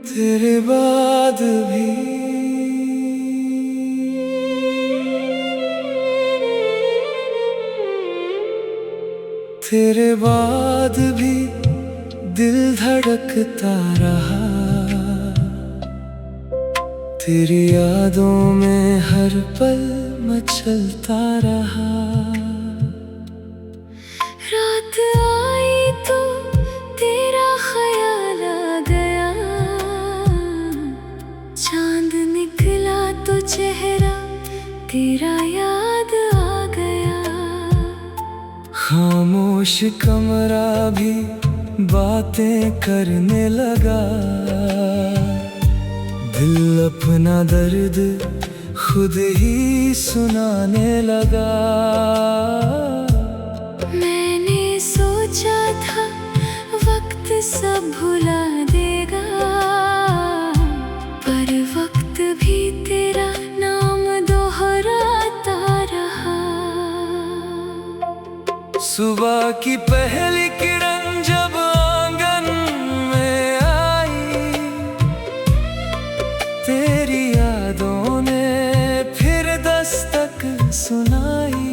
तेरे बाद भी तेरे बाद भी दिल धड़कता रहा। तेरी यादों में हर पल मचलता रहा। रात आई तो तेरा ख्याल आ गया, चांद निकला तो चेहरा तेरा याद आ गया। खामोश कमरा भी बातें करने लगा। दिल अपना दर्द खुद ही सुनाने लगा। मैंने सोचा था वक्त सब भुला देगा, पर वक्त भी तेरा नाम दोहराता रहा। सुबह की पहली किरण जब आंगन में आई, तेरी यादों ने फिर दस्तक सुनाई।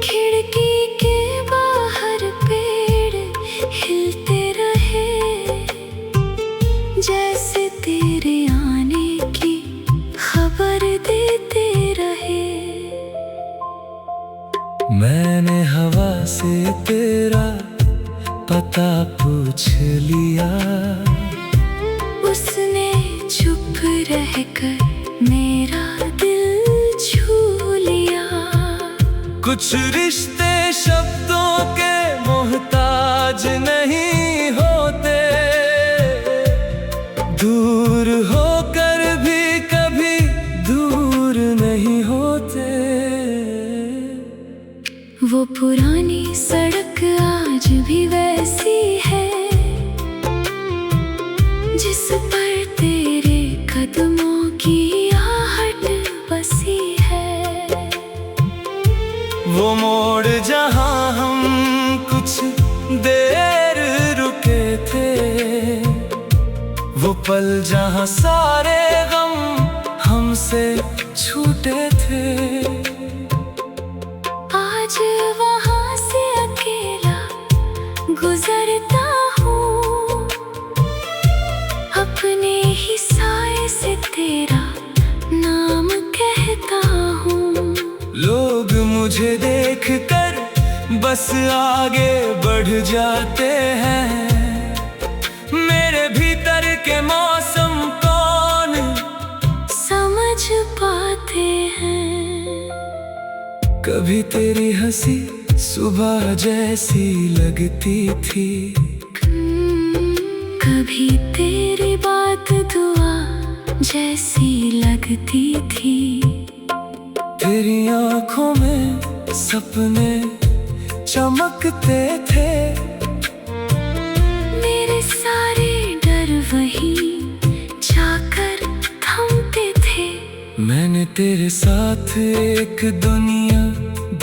खिड़की के बाहर पेड़ हिलते रहे, जैसे तेरे आने की खबर देते रहे। मैंने हवा से तेरा पता पूछ लिया। उसने चुप रहकर मेरा दिल छू लिया। कुछ रिश्ते शब्दों के मोहताज नहीं होते, दूर होकर भी कभी दूर नहीं होते। वो पुरानी सड़क आज भी वैसी है, जिस पर तेरे कदमों की आहट बसी है। वो मोड़ जहां हम कुछ देर रुके थे, वो पल जहां सारे गम हमसे छूटे थे। आज वहां से अकेला गुजरता हूँ, अपने ही साए से तेरा नाम कहता हूँ। लोग मुझे देखकर बस आगे बढ़ जाते हैं। मेरे भीतर के मौसम कौन समझ पाते हैं। कभी तेरी हंसी सुबह जैसी लगती थी, कभी तेरी बात दुआ जैसी लगती थी। तेरी आंखों में सपने चमकते थे। मेरे सारे डर वहीं जाकर थमते थे। मैंने तेरे साथ एक दुनिया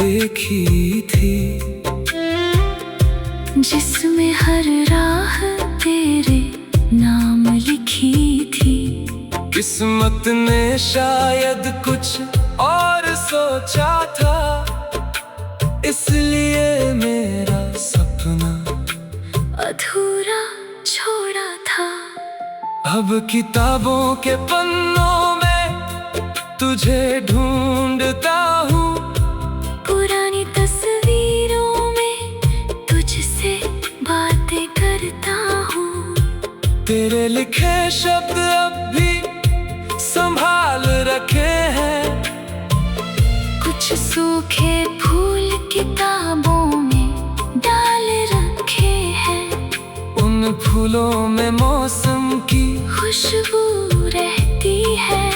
देखी थी, जिसमें हर राह तेरे नाम लिखी थी। किस्मत ने शायद कुछ और सोचा था, इसलिए मेरा सपना अधूरा छोड़ा था। अब किताबों के पन्नों में तुझे ढूंढता हूँ। पुरानी तस्वीरों में तुझसे बातें करता हूँ। तेरे लिखे शब्द अब भी संभाल रखे हैं। कुछ सूखे फूल किताबों में डाल रखे हैं। उन फूलों में मौसम की खुशबू रहती है।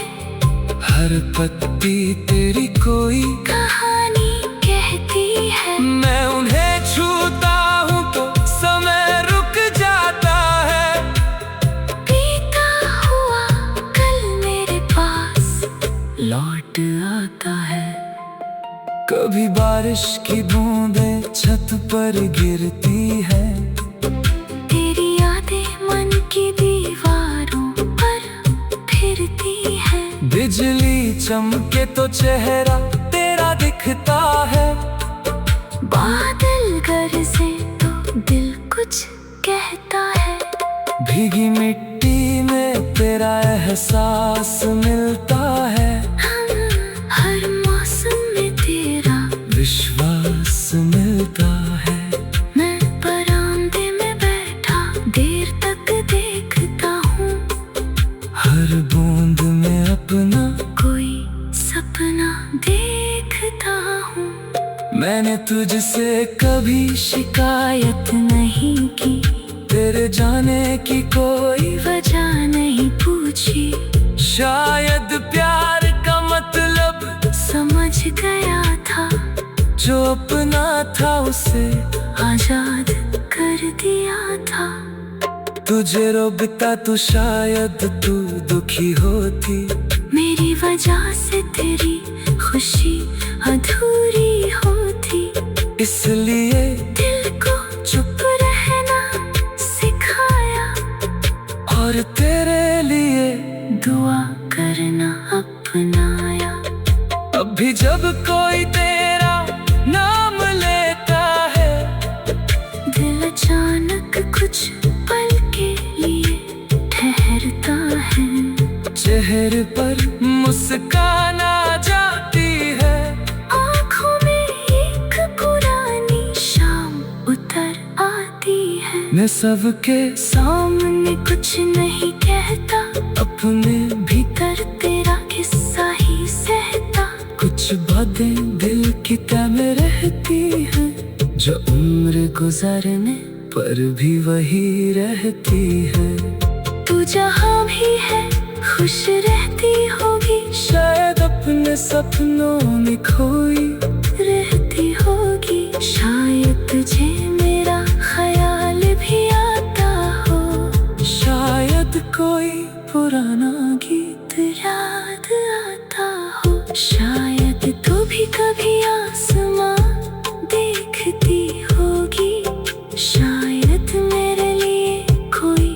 हर पत्ती तेरी कोई कहानी कहती है। मैं उन्हें छूता हूँ तो समय रुक जाता है। बीता हुआ कल मेरे पास लौट आता है। कभी बारिश की बूंदें छत पर गिरती है, तेरी यादें मन की दीवारों पर फिरती है। बिजली चमके तो चेहरा तेरा दिखता है, बादल गरजे तो दिल कुछ कहता है। भीगी मिट्टी में तेरा एहसास मिलता है, हर मौसम में तेरा विश्वास मिलता है। मैं बरामदे में बैठा देर तक देखता हूँ, हर बूंद में अपना कोई सपना देखता हूँ। मैंने तुझसे कभी शिकायत नहीं की, तेरे जाने की कोई वजह नहीं पूछी। शायद प्यार का मतलब समझ गया था, जो अपना था उसे आजाद कर दिया था। तुझे रोकता तो शायद तू दुखी होती, मेरी वजह से तेरी खुशी अधूरी होती। इसलिए दिल को चुप रहना सिखाया, और तेरे लिए दुआ करना अपनाया। अब भी जब कोई तेरा नाम लेता है, दिल अचानक कुछ पल के लिए ठहरता है। चेहरे पर मुस्कान आ जाती है, आँखों में एक पुरानी शाम उतर आती है। मैं सबके सामने कुछ नहीं कहता, अपने भीतर तेरा किस्सा ही सहता। कुछ बातें दिल की तह में रहती हैं, जो उम्र गुजरने पर भी वही रहती है। तू जहाँ भी है खुश रहती होगी, शायद अपने सपनों में खोई रहती होगी। शायद तुझे मेरा ख्याल भी आता हो, शायद कोई पुराना गीत याद आता हो। शायद तू भी कभी आसमां देखती होगी, शायद मेरे लिए कोई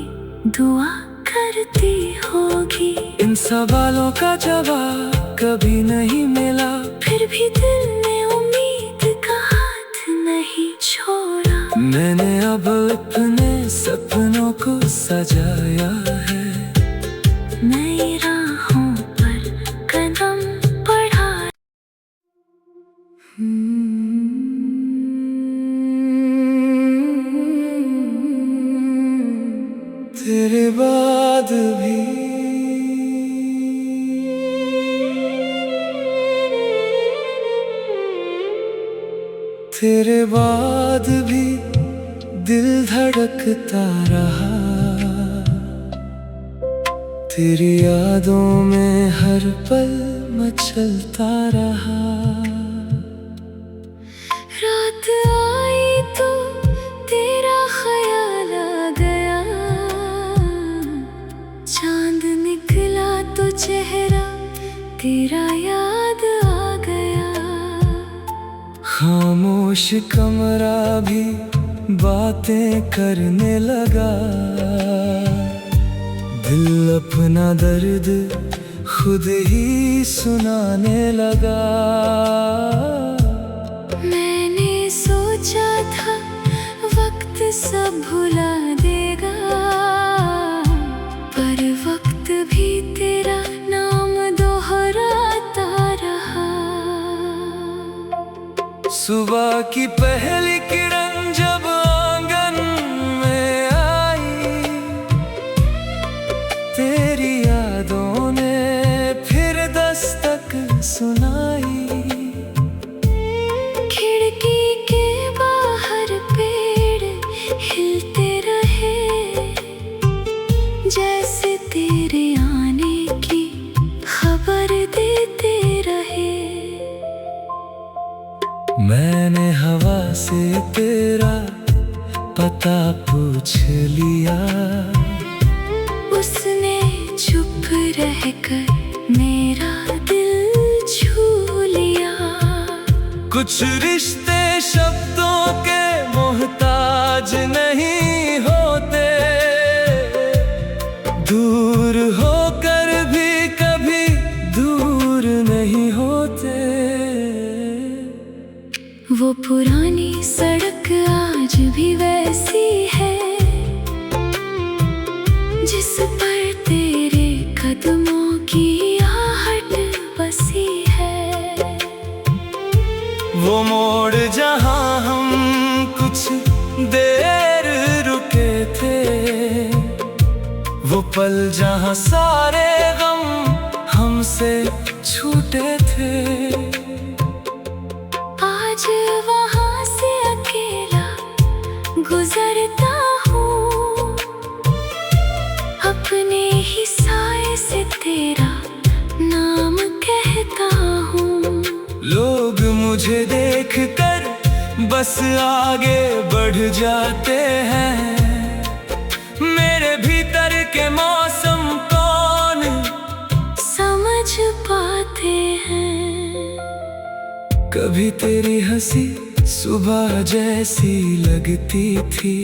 दुआ करती होगी। इन सवालों का जवाब कभी नहीं मिला, फिर भी दिल ने उम्मीद का हाथ नहीं छोड़ा। मैंने अब अपने सपनों को सजाया है, नई राहों पर कदम बढ़ा। तेरे बाद भी तेरे बाद भी दिल धड़कता रहा, तेरी यादों में हर पल मचलता रहा। रात आई तो तेरा ख्याल आ गया, चांद निकला तो चेहरा तेरा याद आ गया। खामोश कमरा भी बातें करने लगा, दिल अपना दर्द खुद ही सुनाने लगा। मैंने सोचा था वक्त सब भुला देगा, पर वक्त भी तेरा नाम दोहराता रहा। सुबह की पहली किरण जब आंगन में आई, तेरी यादों ने फिर दस्तक सुनाई। खिड़की के बाहर पेड़ हिलते रहे, जैसे तेरे आने की खबर देते रहे। मैंने हवा से तेरा पता पूछ लिया, उसने चुप रहकर मेरा दिल छू लिया। कुछ रिश्ते शब्दों के मोहताज नहीं होते, दूर होकर भी कभी दूर नहीं होते। वो पुरानी सड़क आज भी वैसी है, जिस पर तेरे कदमों की आहट बसी है। वो मोड़ जहां हम कुछ देर रुके थे, वो पल जहां सारे गम हमसे छूटे थे। आज वहां से अकेला गुजरता हूँ, अपने ही साए से तेरा नाम कहता हूँ। लोग मुझे देखकर बस आगे बढ़ जाते हैं, मेरे भीतर के मौसम कौन समझ पाते हैं। कभी तेरी हंसी सुबह जैसी लगती थी,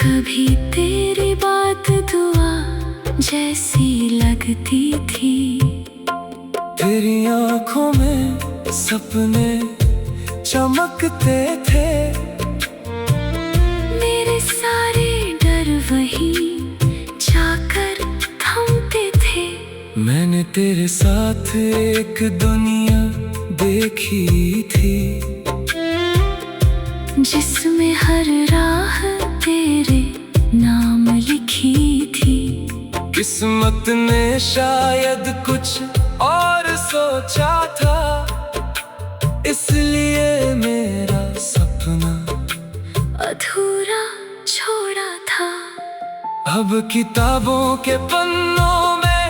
कभी तेरी बात दुआ जैसी लगती थी। तेरी आंखों में सपने चमकते थे, मेरे सारे डर वही जाकर थमते थे। मैंने तेरे साथ एक दुनिया देखी थी, जिसमें हर राह तेरे नाम लिखी थी। किस्मत ने शायद कुछ और सोचा था, इसलिए मेरा सपना अधूरा छोड़ा था। अब किताबों के पन्नों में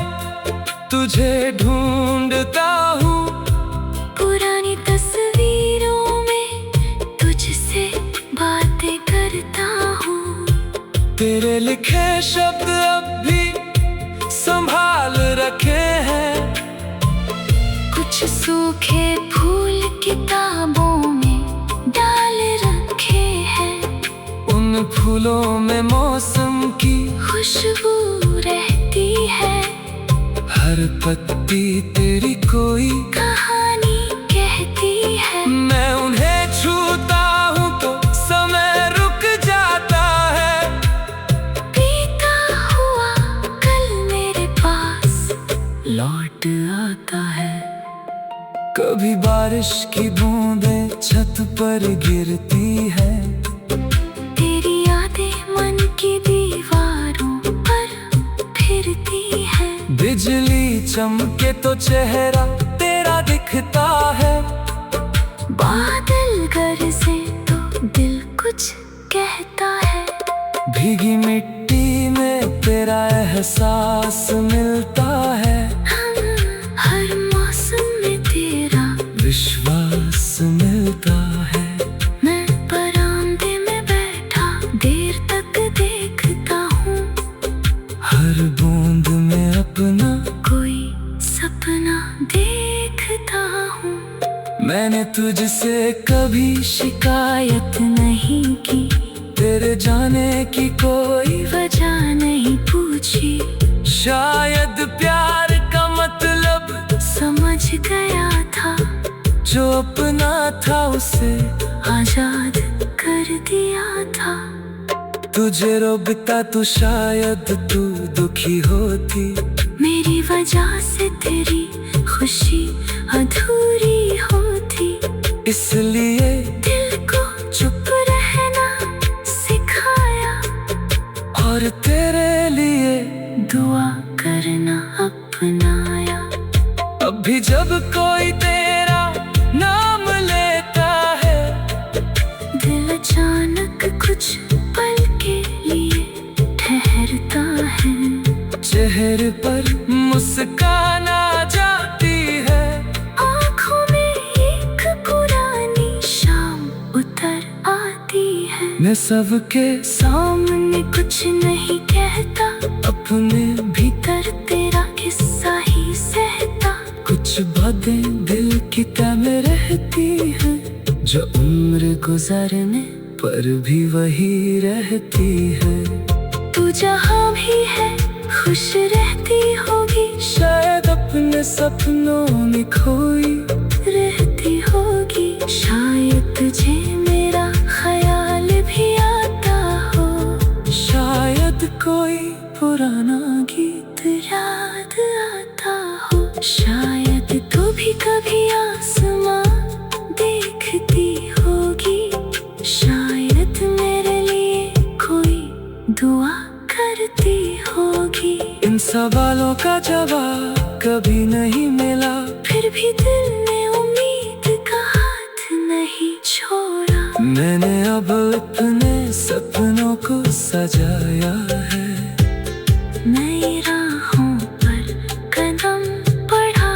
तुझे ढूंढता हूँ, पुरानी तस्वीरों में तुझसे बातें करता हूँ। तेरे लिखे शब्द अब भी संभाल रखे हैं, कुछ सूखे फूल किताबों में डाल रखे हैं। उन फूलों में मौसम की खुशबू रहती है, हर पत्ती तेरी कोई कहानी कहती है। मैं उन्हें छूता हूँ तो समय रुक जाता है, बीता हुआ कल मेरे पास लौट आता है। कभी बारिश की बूंदें छत पर गिरती है, तेरी यादें मन की दीवारों पर फिरती है। बिजली चमके तो चेहरा तेरा दिखता है, बादल गरजे तो दिल कुछ कहता है। भीगी मिट्टी में तेरा एहसास मिलता है, हर मौसम में तेरा विश्वास मिलता है। मैं बरामदे में बैठा देर तक देखता हूँ, हर बूंद में अपना कोई सपना देखता हूँ। मैंने तुझसे कभी शिकायत नहीं की, तेरे जाने की कोई वजह नहीं पूछी। शायद प्यार का मतलब समझ गया था, जो अपना था उसे आजाद कर दिया था। तुझे रोकता तो शायद तू दुखी होती, मेरी वजह से तेरी खुशी अधूरी होती। इसलिए दिल को चुप रहना सिखाया, और तेरे लिए दुआ करना अपनाया। अब भी जब कोई तेरा नाम लेता है, दिल अचानक कुछ पल के लिए ठहरता है। चेहरे पर मुस्कान आ जाती है, आँखों में एक पुरानी शाम उतर आती है। मैं सबके सामने कुछ नहीं कहता, अपने भीतर तेरा किस्सा ही सहता। कुछ बातें दिल की तह में जो उम्र गुजरने पर भी वही रहती है। तू जहाँ भी है खुश रहती होगी, शायद अपने सपनों में खोई रहती होगी। शायद तुझे मेरा ख्याल भी आता हो, शायद कोई पुराना गीत याद आता हो। शायद तू भी कभी आसमां देखती होगी, शायद मेरे लिए कोई दुआ करती होगी। इन सवालों का जवाब कभी नहीं मिला, फिर भी दिल ने उम्मीद का हाथ नहीं छोड़ा। मैंने अब अपने सपनों को सजाया है, नई राहों पर कदम बढ़ा।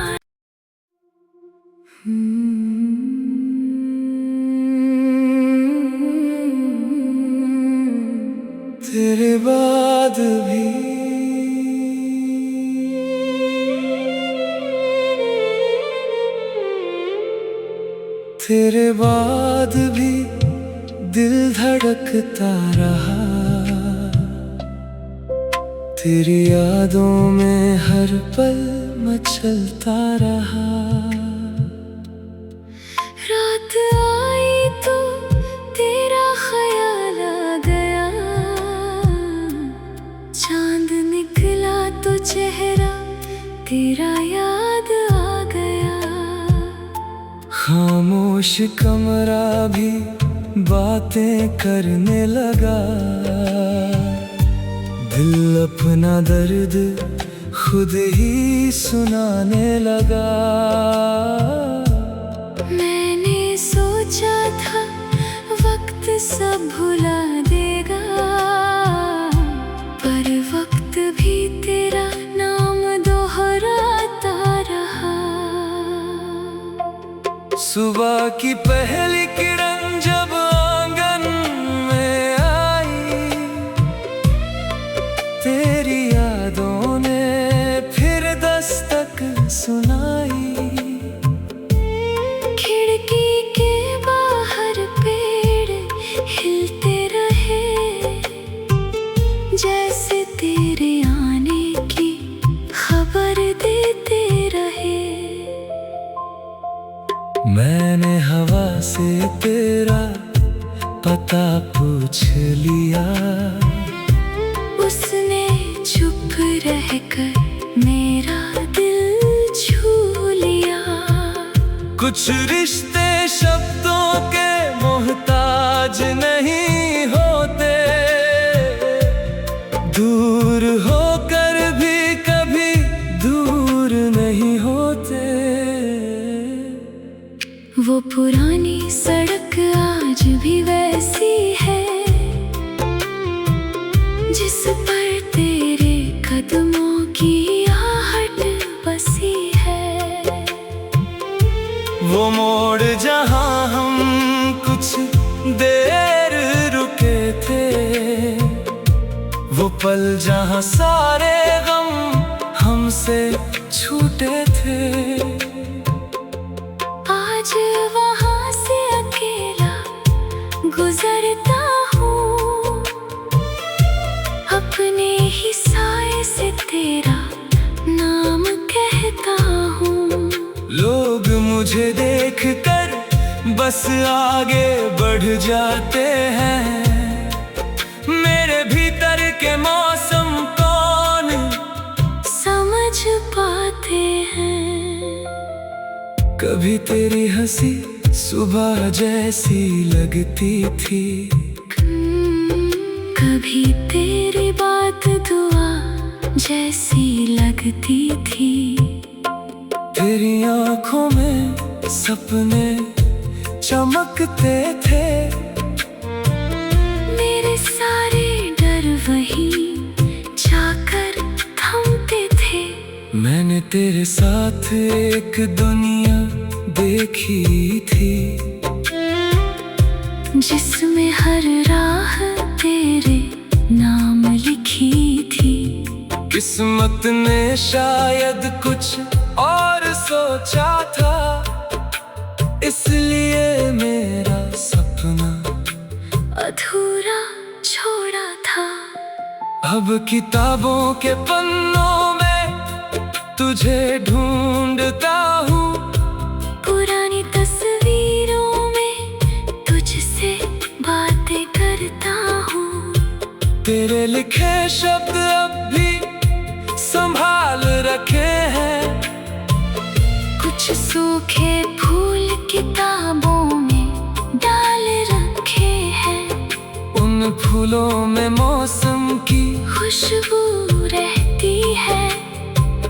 तेरे बाद भी तेरे बाद भी दिल धड़कता रहा, तेरी यादों में हर पल मचलता रहा। रात आई तो तेरा ख्याल आ गया, चांद निकला तो चेहरा तेरा याद आ गया। खामोश कमरा भी बातें करने लगा, दिल अपना दर्द खुद ही सुनाने लगा। मैंने सोचा था वक्त सब भुला देगा, पर वक्त भी तेरा नाम दोहराता रहा। सुबह की पहली किरण जब आंगन में आई, तेरी यादों ने फिर दस्तक सुनाई। खिड़की के बाहर पेड़ हिलते रहे, जैसे तेरे आने की खबर देते रहे। मैंने हवा से तेरा पता पूछ लिया, उसने चुप रहकर मेरा दिल छू लिया। कुछ रिश्ते शब्दों के मोहताज नहीं होते, दूर होकर भी कभी दूर नहीं होते। वो पुरानी सड़क आज भी वैसी है, जिस पर तेरे कदमों की आहट बसी है। वो मोड़ जहां हम कुछ देर रुके थे, वो पल जहां सारे गम हमसे छूटे थे। आज वहां से अकेला गुजरता हूँ, अपने ही साए से तेरा नाम कहता हूँ। लोग मुझे देखकर बस आगे बढ़ जाते हैं, मेरे भीतर के मौसम कौन समझ पाते हैं। कभी तेरी हंसी सुबह जैसी लगती थी, कभी तेरी बात दुआ जैसी लगती थी। तेरी आंखों में सपने चमकते थे, मेरे सारे डर वहीं जाकर थमते थे। मैंने तेरे साथ एक दुनिया देखी थी, जिसमें हर राह तेरे नाम लिखी थी। किस्मत ने शायद कुछ और सोचा था, इसलिए मेरा अधूरा छोड़ा था। अब किताबों के पन्नों में तुझे ढूंढता हूँ, पुरानी तस्वीरों में तुझसे बातें करता हूँ। तेरे लिखे शब्द अब भी संभाल रखे हैं, कुछ सूखे फूल किताबों में डाल रखे हैं। उन फूलों में मौसम की खुशबू रहती है,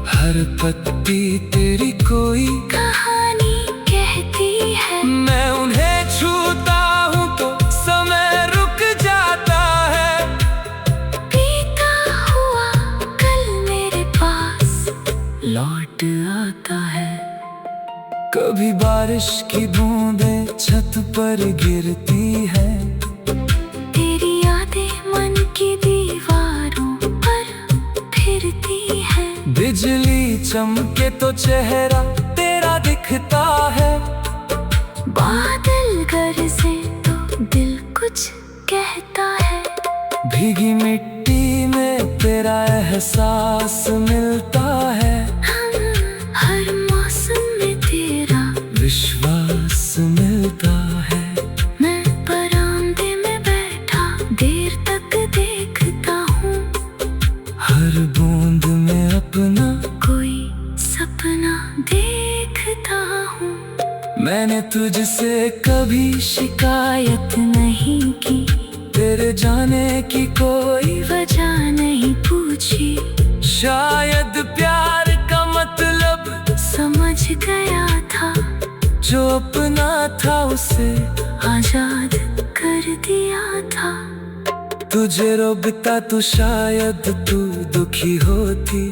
हर पत्ती तेरी कोई कहानी कहती है। मैं उन्हें छूता हूँ तो समय रुक जाता है, बीता हुआ कल मेरे पास लौट आता है। कभी बारिश की बूंदें छत पर गिरती है, तेरी यादें मन की दीवारों पर फिरती है। बिजली चमके तो चेहरा तेरा दिखता है, बादल गरजे तो दिल कुछ कहता है। भीगी मिट्टी में तेरा एहसास मिलता है, हर मौसम में तेरा विश्वास मिलता है। मैं बरामदे में बैठा देर तक देखता हूँ, हर बूंद में अपना कोई सपना देखता हूँ। मैंने तुझसे कभी शिकायत नहीं की, तेरे जाने की कोई वजह नहीं पूछी। शायद प्यार का मतलब समझ गया था, जो अपना था उसे आजाद कर दिया था। तुझे रोकता तो शायद तू दुखी होती,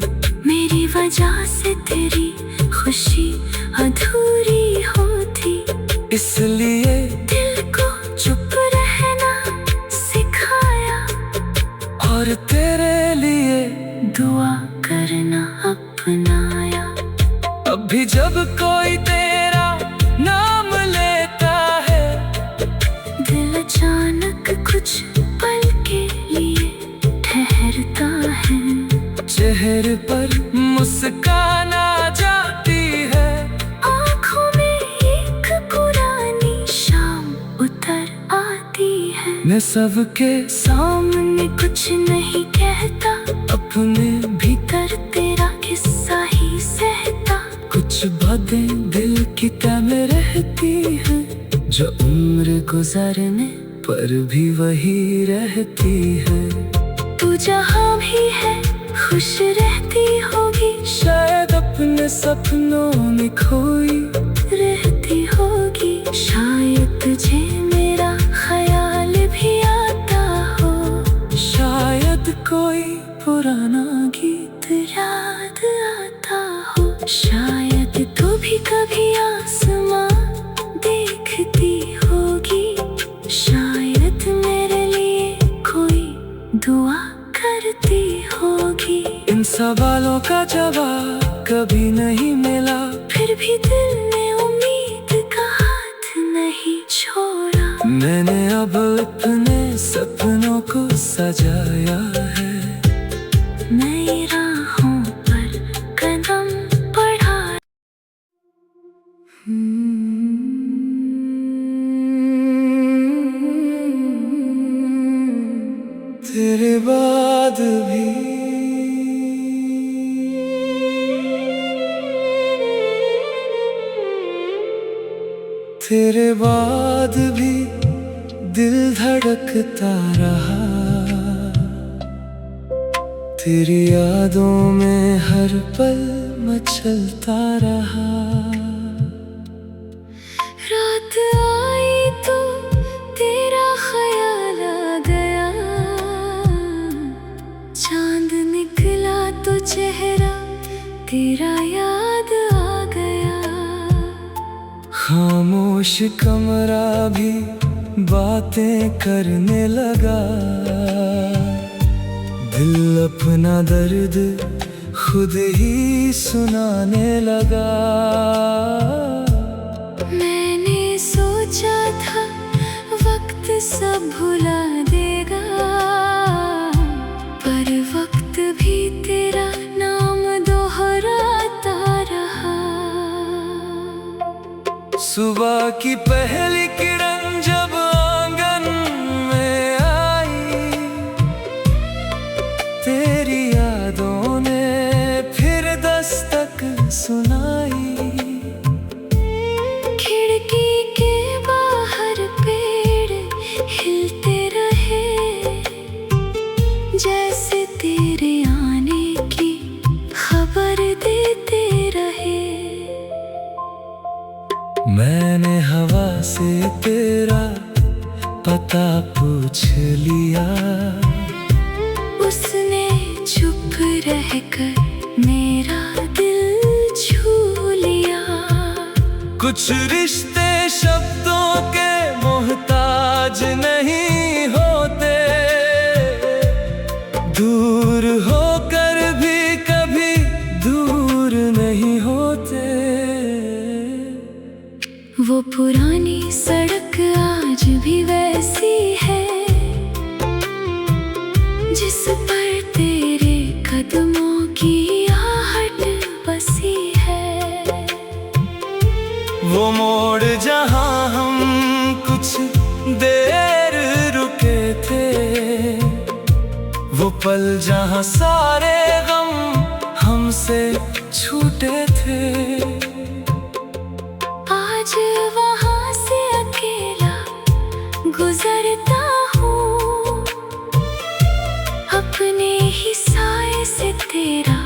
मेरी वजह से तेरी खुशी अधूरी होती। इसलिए दिल को चुप रहना सिखाया, और तेरे लिए दुआ करना अपनाया। अब भी जब कोई तेरा नाम लेता है, दिल अचानक कुछ पल के लिए ठहरता है। चेहरे पर मुस्कान आ जाती है, आँखों में एक पुरानी शाम उतर आती है। मैं सबके सामने कुछ नहीं कहता, अपने भीतर तेरा किस्सा ही सहता। कुछ बातें दिल की तह में रहती हैं, जो उम्र गुजरने पर भी वही रहती है। तू जहाँ भी है खुश रहती होगी, शायद अपने सपनों में खोई रहती होगी। शायद तुझे मेरा ख्याल भी आता हो, शायद कोई पुराना गीत याद आता हो। शायद तू भी कभी आसमां देखती होगी, शायद मेरे लिए कोई दुआ करती होगी। इन सवालों का जवाब कभी नहीं मिला, फिर भी दिल ने उम्मीद का हाथ नहीं छोड़ा। मैंने अब अपने सपनों को सजाया है, नई राहों पर कदम बढ़ा। तेरे बाद भी तेरे बाद भी दिल धड़कता रहा, तेरी यादों में हर पल मचलता रहा। रात आई तो तेरा ख्याल आ गया, चांद निकला तो चेहरा तेरा याद आ गया। खामोश कमरा भी बातें करने लगा, दिल अपना दर्द खुद ही सुनाने लगा। मैंने सोचा था वक्त सब भुला देगा, पर वक्त भी तेरा नाम दोहराता रहा। सुबह की पहली किरण जब आंगन में आई, तेरी यादों ने फिर दस्तक सुनाई। खिड़की के बाहर पेड़ हिलते रहे, जैसे तेरे आने की खबर देते रहे। मैंने हवा से तेरा पता पूछ लिया, उसने चुप रहकर मेरा दिल छू लिया। कुछ रिश्ते शब्दों के मोहताज नहीं होते, दूर होकर भी कभी दूर नहीं होते। वो पुरानी सड़क आज भी वैसी है, जिस पर तेरे कदमों की आहट बसी है। वो मोड़ जहां हम कुछ देर रुके थे, वो पल जहां सारे गम हमसे छूटे थे। आज वहां से अकेला गुजरता हूँ, अपने ही साए से तेरा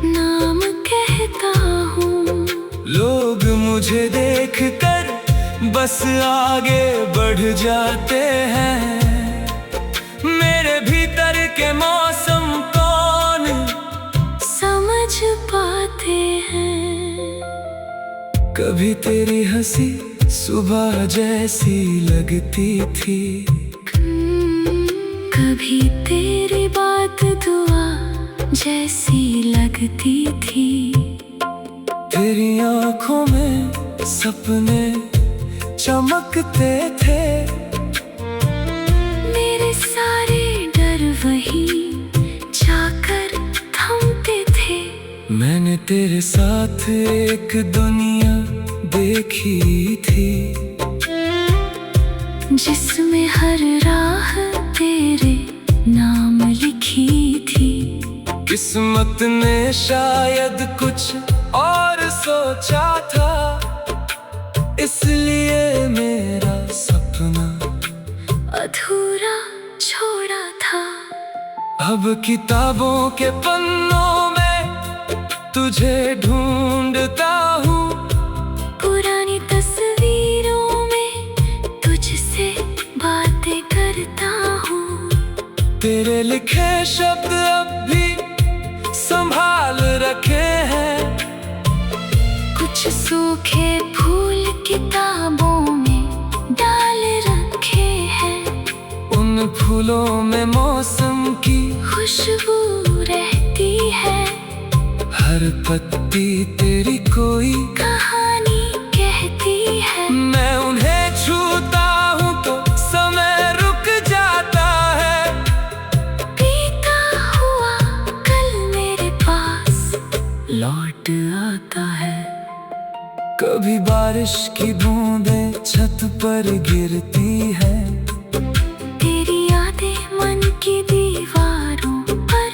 नाम कहता हूँ। लोग मुझे देखकर बस आगे बढ़ जाते हैं, मेरे भीतर के मौसम कौन समझ पाते हैं। कभी तेरी हंसी सुबह जैसी लगती थी, कभी तेरी बात दुआ जैसी लगती थी। तेरी आंखों में सपने चमकते थे, मेरे सारे डर वहीं जाकर थमते थे। मैंने तेरे साथ एक दुनिया देखी थी, जिसमें हर राह तेरे नाम लिखी थी। किस्मत ने शायद कुछ और सोचा था, इसलिए मेरा सपना अधूरा छोड़ा था। अब किताबों के पन्नों में तुझे ढूंढता हूँ, पुरानी तस्वीरों में तुझसे बातें करता हूँ। तेरे लिखे शब्द अब भी संभाल रखे हैं, कुछ सूखे फूल किताबों में डाल रखे हैं। उन फूलों में मौसम की खुशबू रहती है, हर पत्ती तेरी कोई कहानी कहती है। मैं उन्हें छूता हूँ तो समय रुक जाता है, बीता हुआ कल मेरे पास लौट आता है। कभी बारिश की बूंदें छत पर गिरती है, तेरी यादें मन की दीवारों पर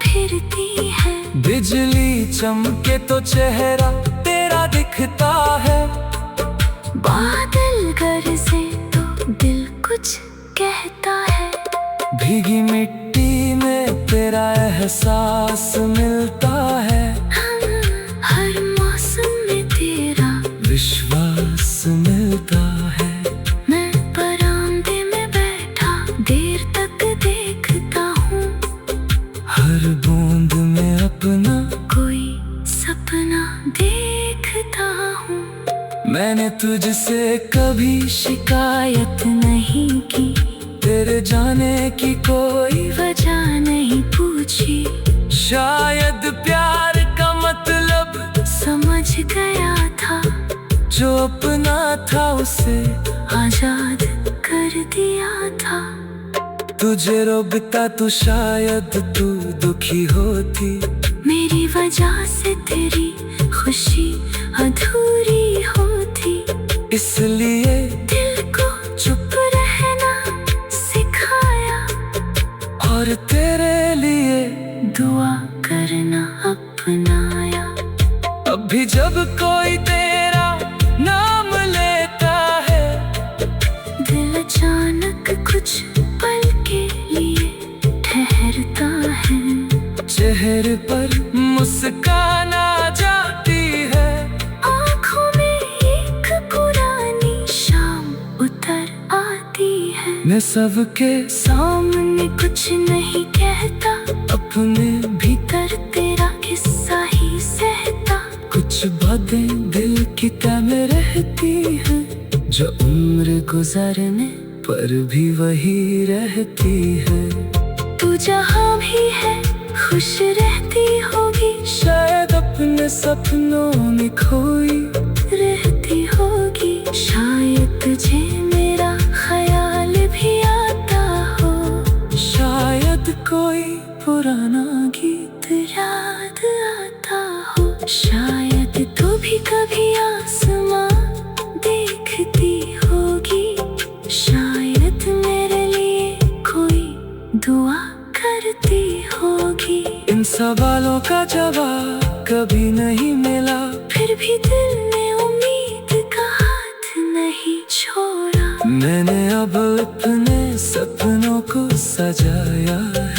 फिरती है। बिजली चमके तो चेहरा तेरा दिखता है, बादल गरजे तो दिल कुछ कहता है। भीगी मिट्टी में तेरा एहसास मिलता है, हर मौसम में तेरा विश्वास मिलता है। मैं बरामदे में बैठा देर तक देखता हूँ, हर बूंद में अपना कोई सपना देखता हूँ। मैंने तुझसे कभी शिकायत नहीं की, तेरे जाने की कोई वजह नहीं पूछी। शायद प्यार का मतलब समझ गया था, जो अपना था उसे आजाद कर दिया था। तुझे रोकता तो शायद तू दुखी होती, मेरी वजह से तेरी खुशी अधूरी होती। इसलिए दिल को चुप रहना सिखाया, और तेरे लिए दुआ करना अपनाया। अब भी जब कोई तेरा नाम लेता है, दिल अचानक कुछ पल के लिए ठहरता है। चेहरे पर मुस्कान आ जाती है, आँखों में एक पुरानी शाम उतर आती है। मैं सबके सामने कुछ नहीं कहता, अपने भीतर तेरा किस्सा ही सहता। कुछ बातें दिल की तह में रहती हैं, जो उम्र गुजरने पर भी वही रहती है। तू जहाँ भी है खुश रहती होगी, शायद अपने सपनों में खोई रहती होगी। शायद तुझे मेरा ख्याल भी आता हो, शायद कोई पुराना गीत याद आता हो। शायद तू भी कभी आसमां देखती होगी, शायद मेरे लिए कोई दुआ करती होगी। इन सवालों का जवाब कभी नहीं मिला, फिर भी दिल ने उम्मीद का हाथ नहीं छोड़ा। मैंने अब अपने सपनों को सजाया है।